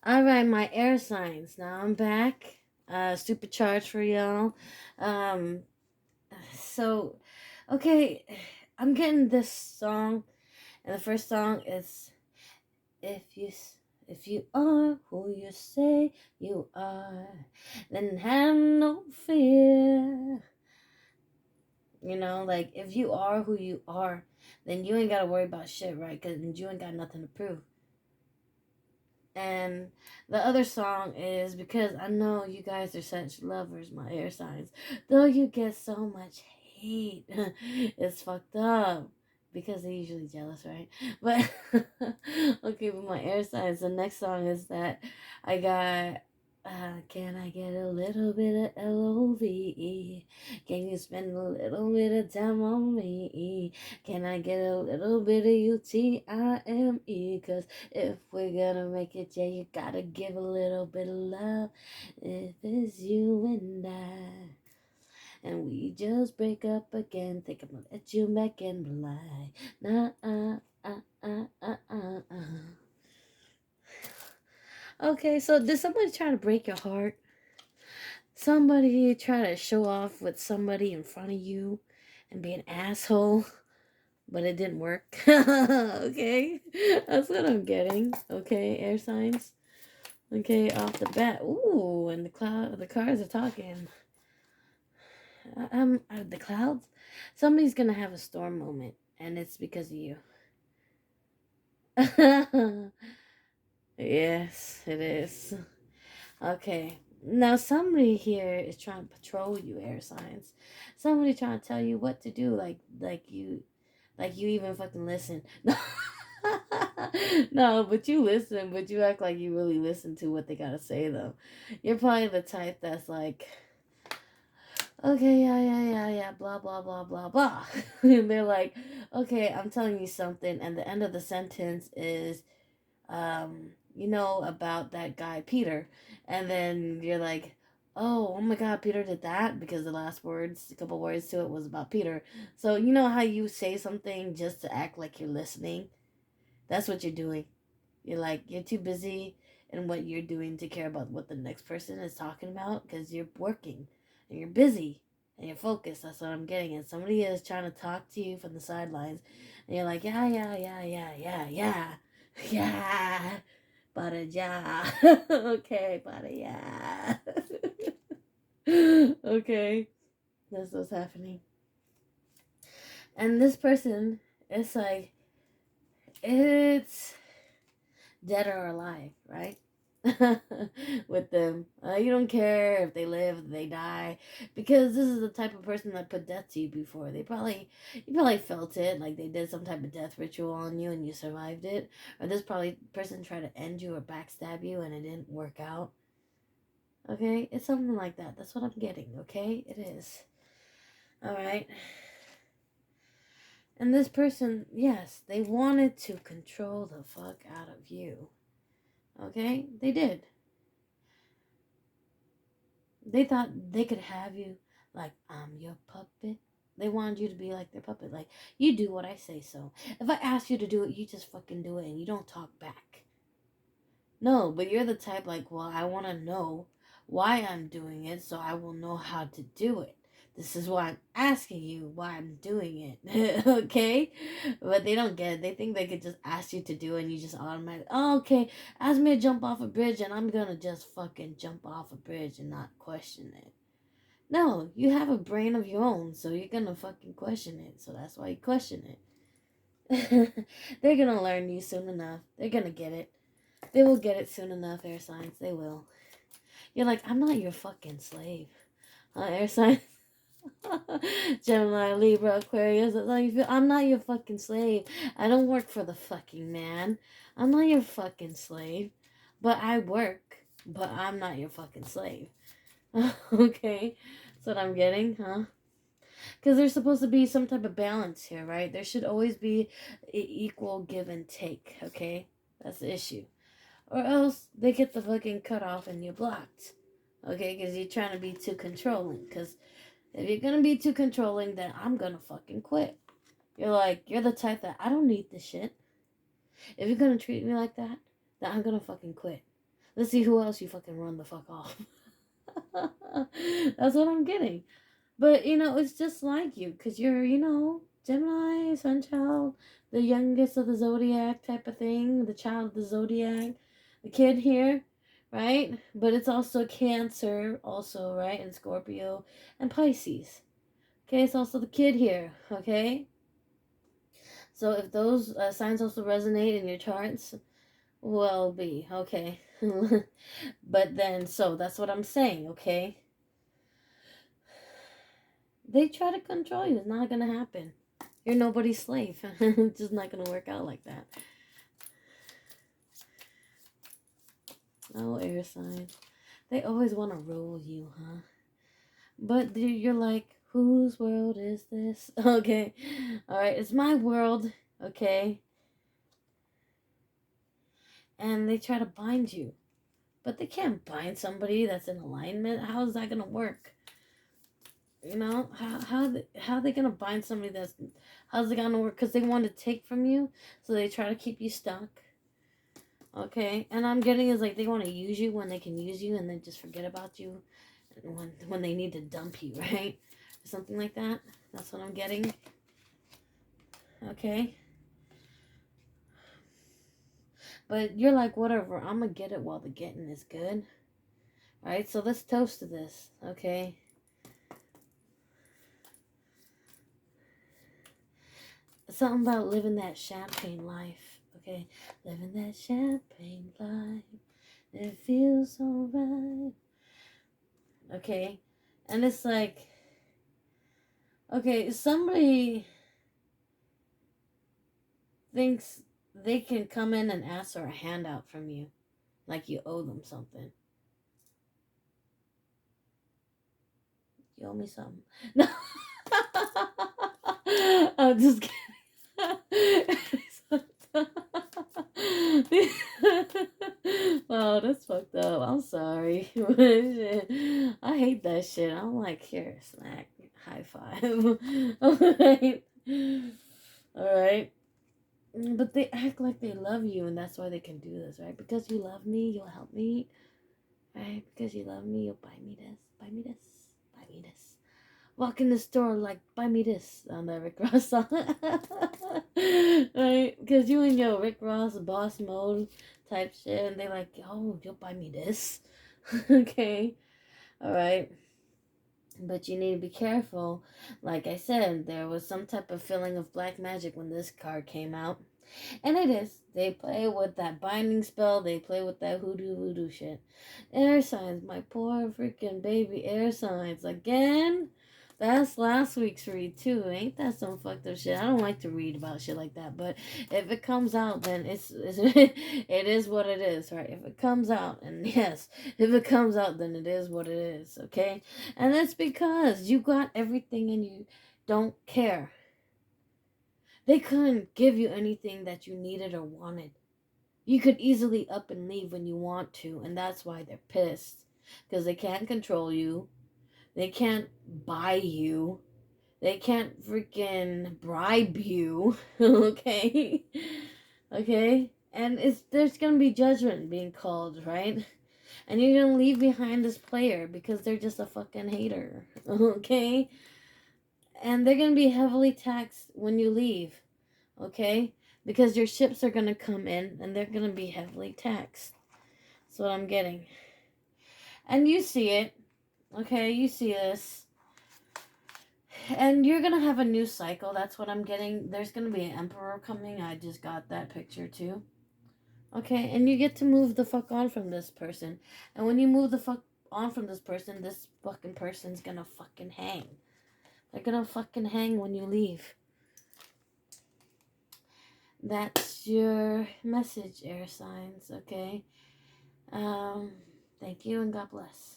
All right, my air signs. Now I'm back. Supercharged for y'all. Um, so, okay, I'm getting this song, and the first song is if you are who you say you are, then have no fear. You know, like if you are who you are, then you ain't gotta worry about shit, right? Cause you ain't got nothing to prove. And the other song is because I know you guys are such lovers, my air signs. Though you get so much hate, it's fucked up because they're usually jealous, right? But okay, but my air signs. The next song is that I got. Can I get a little bit of LOVE? Can you spend a little bit of time on me? Can I get a little bit of UTIME? Cause if we're gonna make it, yeah, you gotta give a little bit of love. If it's you and I, and we just break up again, think I'm gonna let you back in, but like, nah, Okay, so did somebody try to break your heart? Somebody try to show off with somebody in front of you and be an asshole, but it didn't work. Okay, that's what I'm getting. Okay, air signs. Okay, off the bat. Ooh, and the cars are talking. The clouds. Somebody's gonna have a storm moment, and it's because of you. Yes, it is. Okay. Now somebody here is trying to patrol you, air signs. Somebody trying to tell you what to do, like you even fucking listen. No, but you listen, but you act like you really listen to what they gotta say though. You're probably the type that's like, okay, yeah, blah, blah, blah, blah, blah. And they're like, okay, I'm telling you something. And the end of the sentence is, you know, about that guy, Peter. And then you're like, oh my God, Peter did that? Because the last words, a couple words to it was about Peter. So, you know how you say something just to act like you're listening? That's what you're doing. You're like, you're too busy in what you're doing to care about what the next person is talking about because you're working and you're busy and you're focused. That's what I'm getting. And somebody is trying to talk to you from the sidelines and you're like, yeah, yeah, para ja. Okay, para yeah. Okay, that's what's happening. And this person, it's like, it's dead or alive, right? With them. You don't care if they live, if they die, because this is the type of person that put death to you before. You probably felt it, like they did some type of death ritual on you and you survived it, or this probably person tried to end you or backstab you and it didn't work out. Okay, it's something like that. That's what I'm getting. Okay, it is. All right. And this person, yes, they wanted to control the fuck out of you. Okay, they did. They thought they could have you like I'm your puppet. They wanted you to be like their puppet. Like, you do what I say so. If I ask you to do it, you just fucking do it and you don't talk back. No, but you're the type like, well, I want to know why I'm doing it so I will know how to do it. This is why I'm asking you why I'm doing it. Okay? But they don't get it. They think they could just ask you to do it and you just automatically, oh, okay, ask me to jump off a bridge and I'm gonna just fucking jump off a bridge and not question it. No, you have a brain of your own, so you're gonna fucking question it. So that's why you question it. They're gonna learn you soon enough. They're gonna get it. They will get it soon enough, air signs. They will. You're like, I'm not your fucking slave. Air signs. Gemini, Libra, Aquarius. That's how you feel. I'm not your fucking slave. I don't work for the fucking man. I'm not your fucking slave. But I work. But I'm not your fucking slave. Okay? That's what I'm getting, huh? Because there's supposed to be some type of balance here, right? There should always be equal give and take, okay? That's the issue. Or else they get the fucking cut off and you're blocked. Okay, because you're trying to be too controlling. Because if you're gonna be too controlling, then I'm gonna fucking quit. You're the type that I don't need this shit. If you're gonna treat me like that, then I'm gonna fucking quit. Let's see who else you fucking run the fuck off. That's what I'm getting. But, it's just like you, because you're, Gemini, sun child, the youngest of the zodiac type of thing, the child of the zodiac, the kid here, right? But it's also Cancer, also, right? And Scorpio and Pisces. Okay, it's also the kid here, okay? So if those signs also resonate in your charts, well, be, okay. But then, so that's what I'm saying, okay? They try to control you. It's not going to happen. You're nobody's slave. It's just not going to work out like that. Oh, air sign. They always want to rule you, huh? But you're like, whose world is this? Okay. Alright, it's my world. Okay. And they try to bind you. But they can't bind somebody that's in alignment. How is that going to work? How are they going to bind somebody that's... How's it going to work? Because they want to take from you. So they try to keep you stuck. Okay, and I'm getting is like they want to use you when they can use you and then just forget about you when they need to dump you, right? Or something like that. That's what I'm getting. Okay. But you're like, whatever, I'm gonna get it while the getting is good. Alright, so let's toast to this, okay? Something about living that champagne life, okay? Living that champagne life. It feels so right. Okay? And it's like, okay, somebody thinks they can come in and ask for a handout from you, like you owe them something. You owe me something. No. I'm just kidding. Wow, that's fucked up. I'm sorry. I hate that shit. I'm like, here, snack, high five. Alright. Alright. But they act like they love you, and that's why they can do this, right? Because you love me, you'll help me, right? Because you love me, you'll buy me this, buy me this, buy me this. Walk in the store like, buy me this, on the Rick Ross song. Right? Because you in your Rick Ross boss mode type shit, and they like, oh, you'll buy me this. Okay? Alright? But you need to be careful. Like I said, there was some type of feeling of black magic when this card came out. And it is. They play with that binding spell. They play with that hoodoo voodoo shit. Air signs. My poor freaking baby air signs. Again? That's last week's read too. Ain't that some fucked up shit? I don't like to read about shit like that. But if it comes out, then it is what it is, right? If it comes out, and yes, if it comes out, then it is what it is, okay? And that's because you got everything and you don't care. They couldn't give you anything that you needed or wanted. You could easily up and leave when you want to, and that's why they're pissed. Because they can't control you. They can't buy you. They can't freaking bribe you. Okay? Okay? And there's gonna be judgment being called, right? And you're gonna leave behind this player because they're just a fucking hater. Okay? And they're gonna be heavily taxed when you leave. Okay? Because your ships are going to come in and they're going to be heavily taxed. That's what I'm getting. And you see it. Okay? You see this. And you're going to have a new cycle. That's what I'm getting. There's going to be an emperor coming. I just got that picture too. Okay? And you get to move the fuck on from this person. And when you move the fuck on from this fucking person's going to fucking hang. They're going to fucking hang when you leave. That's your message, air signs, okay? Thank you and God bless.